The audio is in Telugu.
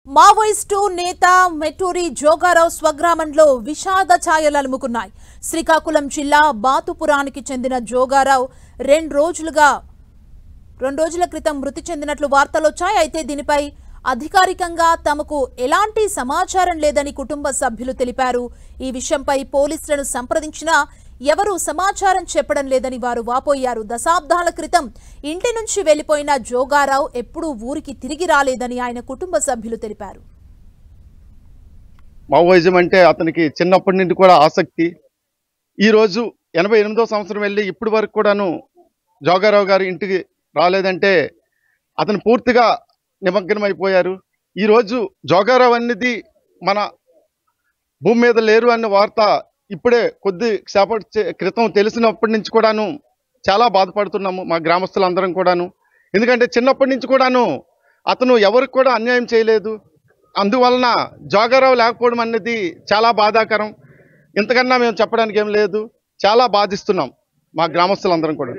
మావోయిస్టు నేత మెట్టూరి జోగారావు స్వగ్రామంలో విషాద ఛాయలు అలుముకున్నాయి. శ్రీకాకుళం జిల్లా బాతుపురానికి చెందిన జోగారావు రెండు రోజుల క్రితం మృతి చెందినట్లు వార్తలొచ్చాయి. అయితే దీనిపై అధికారికంగా తమకు ఎలాంటి సమాచారం లేదని కుటుంబ సభ్యులు తెలిపారు. ఈ విషయంపై పోలీసులను సంప్రదించినా ఎవరూ సమాచారం చెప్పడం లేదని వారు వాపోయారు. దశాబ్దాల క్రితం ఇంటి నుంచి వెళ్లిపోయిన జోగారావు ఎప్పుడూ ఊరికి తిరిగి రాలేదని ఆయన కుటుంబ సభ్యులు తెలిపారు. మావోయిజం అంటే అతనికి చిన్నప్పటి నుండి కూడా ఆసక్తి. ఈరోజు 88వ సంవత్సరం వెళ్ళి ఇప్పటి వరకు కూడాను జోగారావు గారు ఇంటికి రాలేదంటే అతను పూర్తిగా నిమగ్నమైపోయారు. ఈరోజు జోగారావు అనేది మన భూమి మీద లేరు అన్న వార్త ఇప్పుడే కొద్దిసేపటి క్రితం తెలిసినప్పటి నుంచి కూడాను చాలా బాధపడుతున్నాము మా గ్రామస్తులందరం కూడాను. ఎందుకంటే చిన్నప్పటి నుంచి కూడాను అతను ఎవరికి కూడా అన్యాయం చేయలేదు. అందువలన జోగారావు లేకపోవడం అనేది చాలా బాధాకరం. ఇంతకన్నా మేము చెప్పడానికి ఏం లేదు. చాలా బాధిస్తున్నాం మా గ్రామస్తులందరం కూడా.